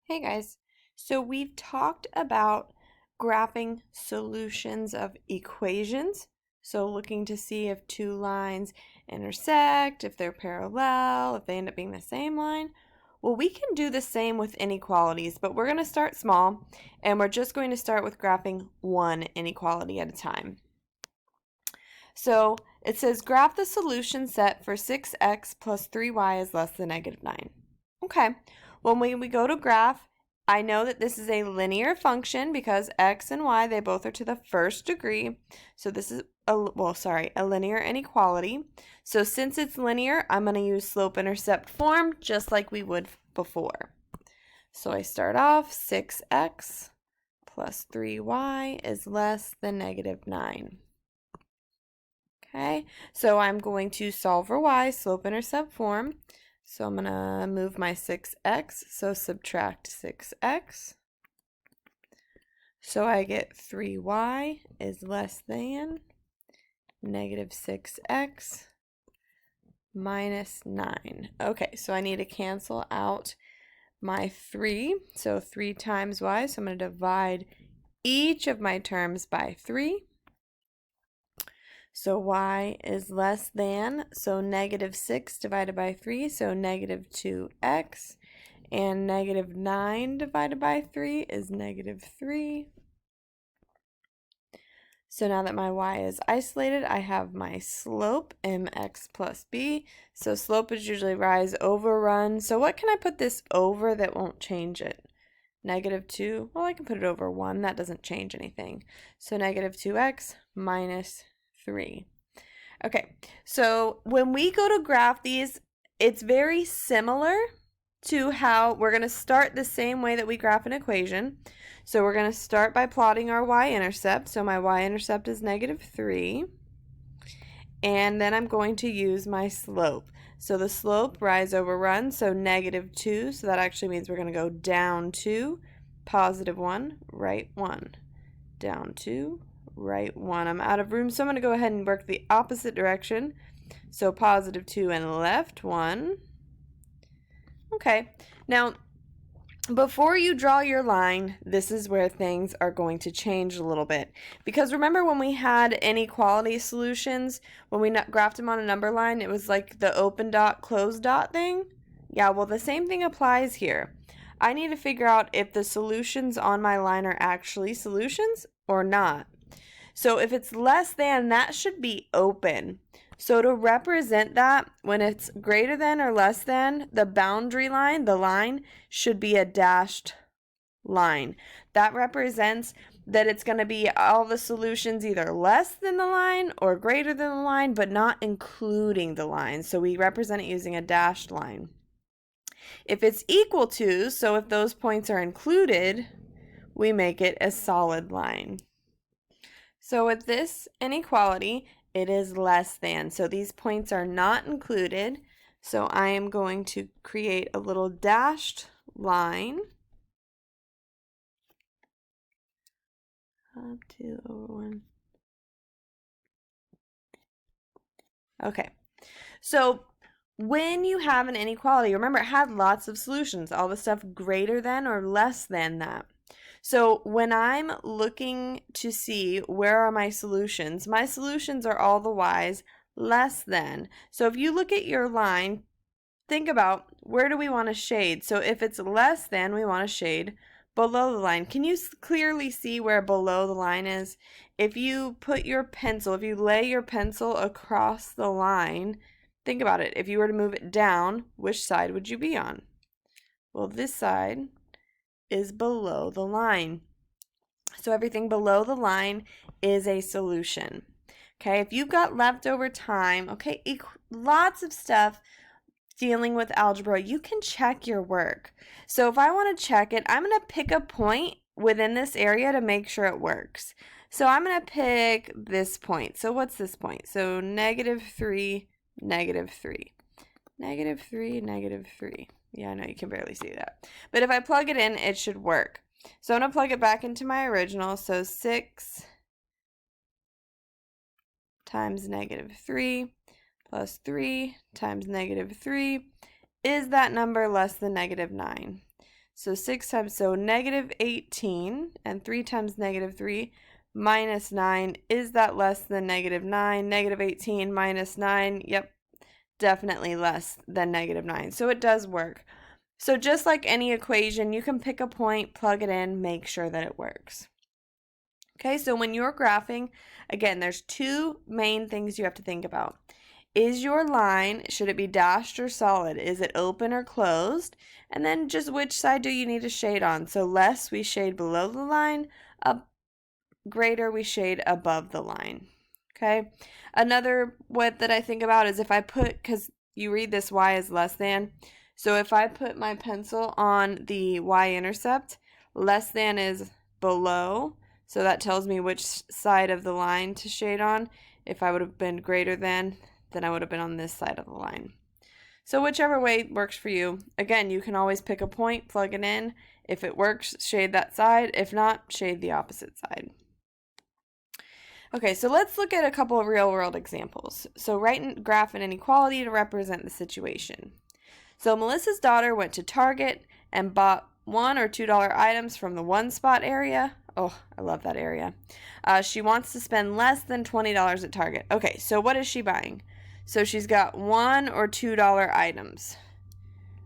Hey guys, so we've talked about graphing solutions of equations. So looking to see if two lines intersect, if they're parallel, if they end up being the same line. Well, we can do the same with inequalities, but we're going to start small and we're just going to start with graphing one inequality at a time. So it says graph the solution set for 6x plus 3y is less than -9. Okay, when we go to graph, I know that this is a linear function because x and y, they both are to the first degree. So this is a linear inequality. So since it's linear, I'm going to use slope-intercept form just like we would before. So I start off 6x plus 3y is less than -9. Okay, so I'm going to solve for y, slope-intercept form. So I'm going to move my 6x, so subtract 6x. So I get 3y is less than -6x minus 9. Okay, so I need to cancel out my 3. So 3 times y, so I'm going to divide each of my terms by 3. So y is less than, so -6 divided by 3, so -2x, and -9 divided by 3 is -3. So now that my y is isolated, I have my slope, mx plus b. So slope is usually rise over run. So what can I put this over that won't change it? -2, well, I can put it over 1. That doesn't change anything. So -2x minus 3. Okay, so when we go to graph these, it's very similar to how we're going to start the same way that we graph an equation. So we're going to start by plotting our y-intercept. So my y-intercept is -3. And then I'm going to use my slope. So the slope, rise over run, so -2. So that actually means we're going to go down 2, +1, right 1, down 2, right 1. I'm out of room, so I'm going to go ahead and work the opposite direction. So +2 and left 1. Okay, now before you draw your line, this is where things are going to change a little bit. Because remember when we had inequality solutions, when we graphed them on a number line, it was like the open dot, closed dot thing? Yeah, well, the same thing applies here. I need to figure out if the solutions on my line are actually solutions or not. So if it's less than, that should be open. So to represent that, when it's greater than or less than, the boundary line, the line, should be a dashed line. That represents that it's going to be all the solutions either less than the line or greater than the line, but not including the line. So we represent it using a dashed line. If it's equal to, so if those points are included, we make it a solid line. So with this inequality, it is less than. So these points are not included. So I am going to create a little dashed line. Up 2 over 1. Okay. So when you have an inequality, remember it had lots of solutions, all the stuff greater than or less than that. So when I'm looking to see where are my solutions are all the y's less than. So if you look at your line, think about where do we want to shade? So if it's less than, we want to shade below the line. Can you clearly see where below the line is? If you put your pencil, if you lay your pencil across the line, think about it. If you were to move it down, which side would you be on? Well, this side is below the line. So everything below the line is a solution. Okay, if you've got leftover time, okay, lots of stuff dealing with algebra, you can check your work. So if I want to check it, I'm going to pick a point within this area to make sure it works. So I'm going to pick this point. So what's this point? So -3, -3. -3, -3. Yeah, I know you can barely see that. But if I plug it in, it should work. So I'm going to plug it back into my original. So 6 times -3 plus 3 times -3. Is that number less than -9? So 6 times, so negative 18, and 3 times negative 3 minus 9. Is that less than negative 9? Negative 18 minus 9, yep, definitely less than negative 9. So it does work. So just like any equation, you can pick a point, plug it in, make sure that it works. Okay, so when you're graphing, again, there's two main things you have to think about. Is your line, should it be dashed or solid? Is it open or closed? And then just which side do you need to shade on? So less we shade below the line, up greater we shade above the line. Okay, another what that I think about is if I put, because you read this y is less than, so if I put my pencil on the y-intercept, less than is below, so that tells me which side of the line to shade on. If I would have been greater than, then I would have been on this side of the line. So whichever way works for you. Again, you can always pick a point, plug it in. If it works, shade that side. If not, shade the opposite side. Okay, so let's look at a couple of real-world examples. So write and graph an inequality to represent the situation. So Melissa's daughter went to Target and bought $1 or $2 items from the one spot area. Oh, I love that area. She wants to spend less than $20 at Target. Okay, so what is she buying? So she's got $1 or $2 items.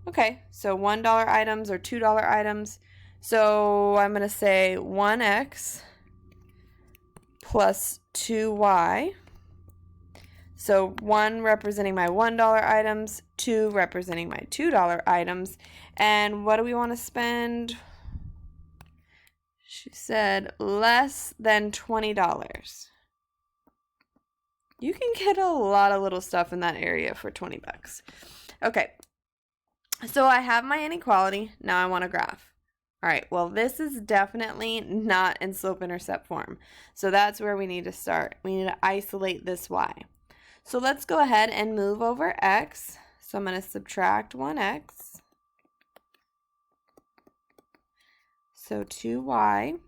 Okay, so $1 items or $2 items. So I'm going to say 1x plus 2y. So 1 representing my $1 items, 2 representing my $2 items. And what do we want to spend? She said less than $20. You can get a lot of little stuff in that area for 20 bucks. Okay, so I have my inequality. Now I want to graph. All right, well, this is definitely not in slope-intercept form. So that's where we need to start. We need to isolate this y. So let's go ahead and move over x. So I'm going to subtract 1x. So 2y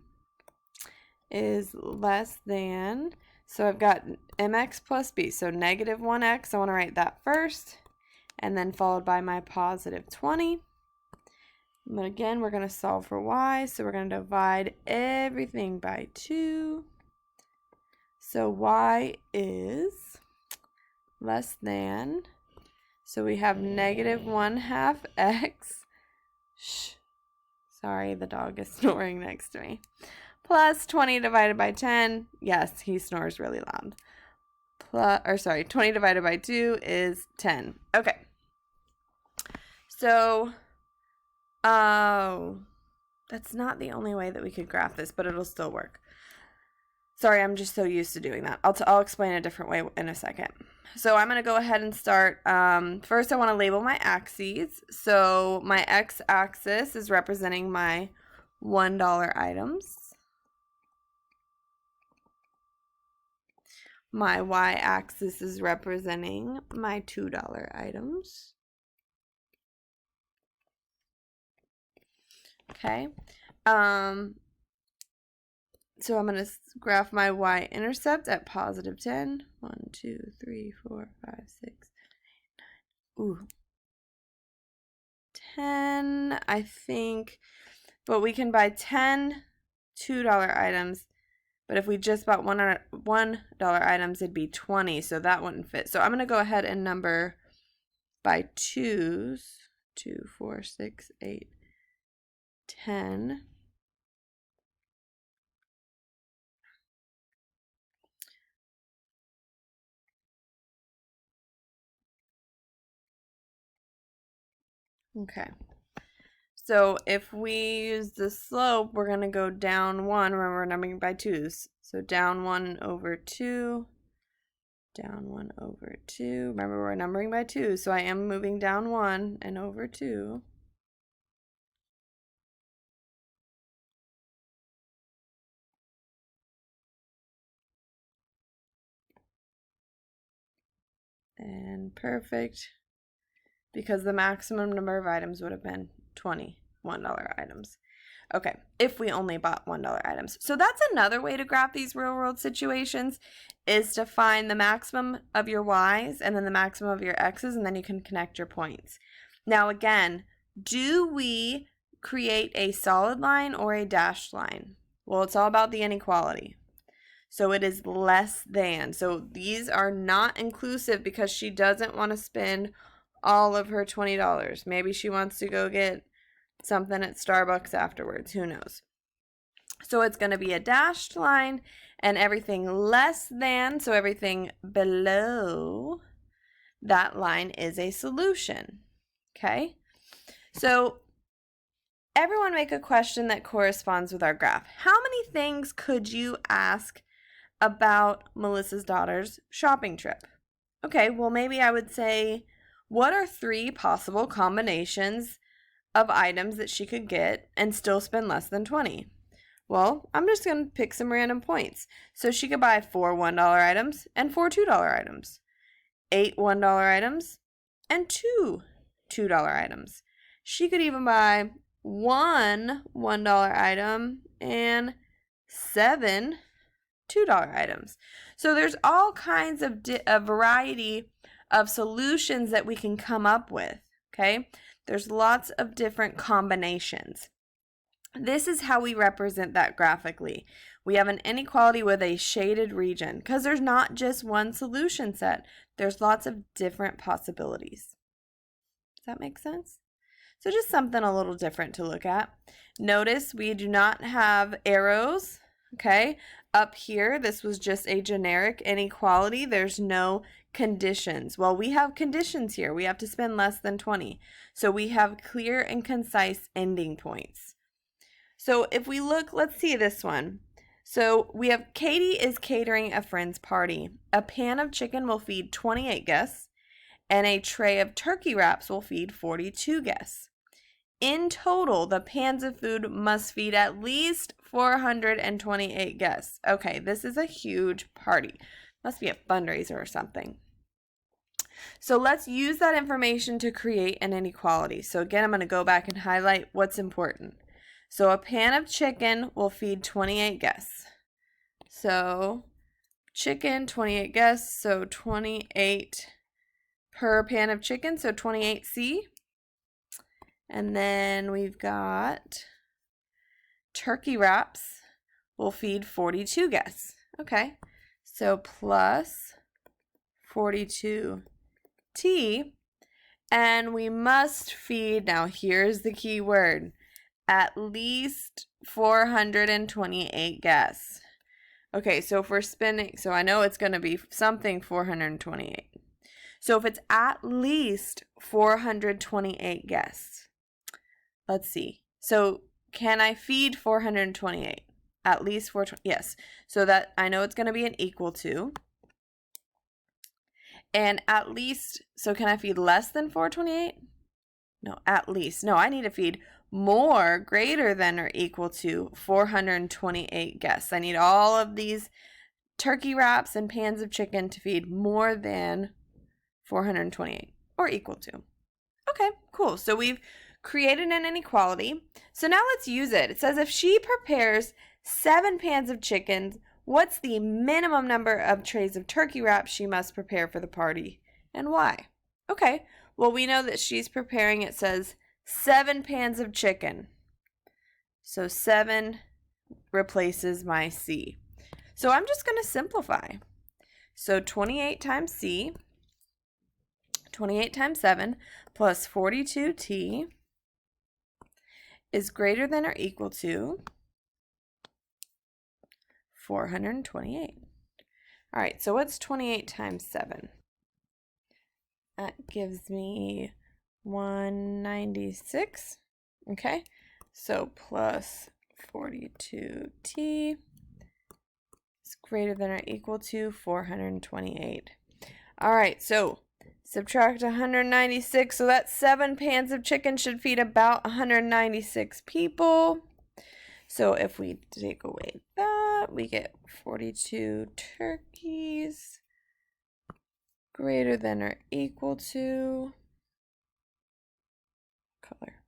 is less than, so I've got mx plus b. So negative 1x, I want to write that first, and then followed by my positive 20. But again, we're going to solve for y, so we're going to divide everything by 2. So y is less than, so we have negative 1/2 x. Shh. Sorry, the dog is snoring next to me. Plus 20 divided by 10. Yes, he snores really loud. 20 divided by 2 is 10. Okay. So, that's not the only way that we could graph this, but it'll still work. Sorry, I'm just so used to doing that. I'll explain a different way in a second. So I'm going to go ahead and start. First, I want to label my axes. So my x-axis is representing my $1 items. My y-axis is representing my $2 items. Okay. So I'm going to graph my y-intercept at positive 10. 1, 2, 3, 4, 5, 6, 7, 8, 9. Ooh. 10, I think. But we can buy 10 $2 items. But if we just bought $1 items, it'd be 20. So that wouldn't fit. So I'm going to go ahead and number by 2s. 2, 4, 6, 8, 10. Okay, so if we use the slope, we're going to go down 1. Remember, we're numbering by 2s. So down 1 over 2, down 1 over 2. Remember, we're numbering by 2, so I am moving down 1 and over 2. And perfect, because the maximum number of items would have been 20 $1 items. Okay, if we only bought $1 items. So that's another way to graph these real world situations, is to find the maximum of your y's and then the maximum of your x's, and then you can connect your points. Now again, do we create a solid line or a dashed line? Well, it's all about the inequality. So it is less than. So these are not inclusive because she doesn't want to spend all of her $20. Maybe she wants to go get something at Starbucks afterwards. Who knows? So it's going to be a dashed line, and everything less than, so everything below that line is a solution. Okay? So everyone make a question that corresponds with our graph. How many things could you ask about Melissa's daughter's shopping trip? Okay, well, maybe I would say, what are 3 possible combinations of items that she could get and still spend less than 20? Well, I'm just going to pick some random points. So she could buy 4 $1 items and 4 $2 items, 8 $1 items, and 2 $2 items. She could even buy 1 $1 item and 7 $2 items. So there's all kinds of a variety of solutions that we can come up with, okay? There's lots of different combinations. This is how we represent that graphically. We have an inequality with a shaded region because there's not just one solution set. There's lots of different possibilities. Does that make sense? So just something a little different to look at. Notice we do not have arrows, okay? Up here, this was just a generic inequality. There's no conditions. Well, we have conditions here. We have to spend less than 20. So we have clear and concise ending points. So if we look, let's see this one. So we have Katie is catering a friend's party. A pan of chicken will feed 28 guests, and a tray of turkey wraps will feed 42 guests. In total, the pans of food must feed at least 428 guests. Okay, this is a huge party. Must be a fundraiser or something. So let's use that information to create an inequality. So again, I'm going to go back and highlight what's important. So a pan of chicken will feed 28 guests. So chicken, 28 guests, so 28 per pan of chicken, so 28C. And then we've got turkey wraps will feed 42 guests. Okay, so plus 42T. And we must feed, now here's the key word, at least 428 guests. Okay, so if we're spending, so I know it's going to be something 428. So if it's at least 428 guests, let's see. So can I feed 428? At least 420, yes. So that I know it's going to be an equal to. And at least, so can I feed less than 428? No, at least. No, I need to feed more, greater than or equal to 428 guests. I need all of these turkey wraps and pans of chicken to feed more than 428 or equal to. Okay, cool. So we've created an inequality. So now let's use it. It says if she prepares 7 pans of chicken, what's the minimum number of trays of turkey wraps she must prepare for the party and why? Okay, well, we know that she's preparing, it says 7 pans of chicken. So 7 replaces my C. So I'm just going to simplify. So 28 times C, 28 times 7 plus 42T is greater than or equal to 428. All right, so what's 28 times 7? That gives me 196. Okay, so plus 42T is greater than or equal to 428. All right, so subtract 196, so that's 7 pans of chicken should feed about 196 people. So if we take away that, we get 42 turkeys greater than or equal to color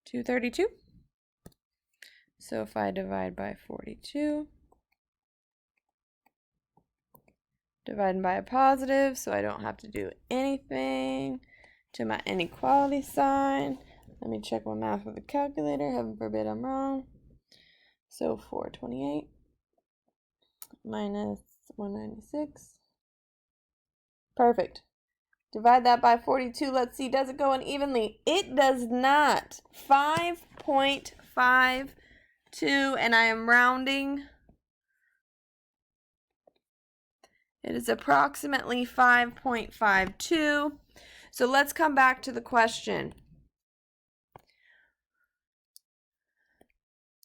232. So if I divide by 42, dividing by a positive, so I don't have to do anything to my inequality sign. Let me check my math with a calculator. Heaven forbid I'm wrong. So 428 minus 196. Perfect. Divide that by 42. Let's see, does it go in evenly? It does not. 5.52, and I am rounding. It is approximately 5.52. So let's come back to the question.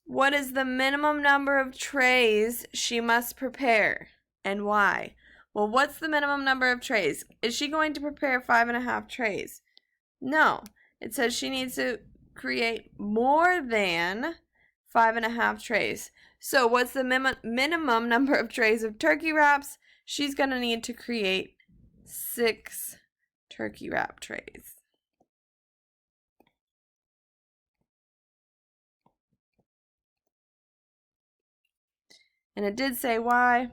What is the minimum number of trays she must prepare, and why? Well, what's the minimum number of trays? Is she going to prepare 5.5 trays? No. It says she needs to create more than 5.5 trays. So what's the minimum number of trays of turkey wraps? She's going to need to create 6 turkey wrap trays. And it did say why.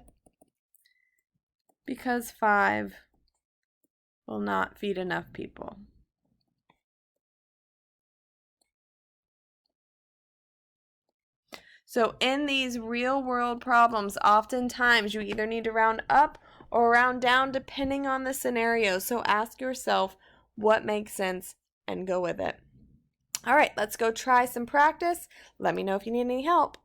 Because 5 will not feed enough people. So in these real world problems, oftentimes you either need to round up or round down depending on the scenario. So ask yourself what makes sense and go with it. All right, let's go try some practice. Let me know if you need any help.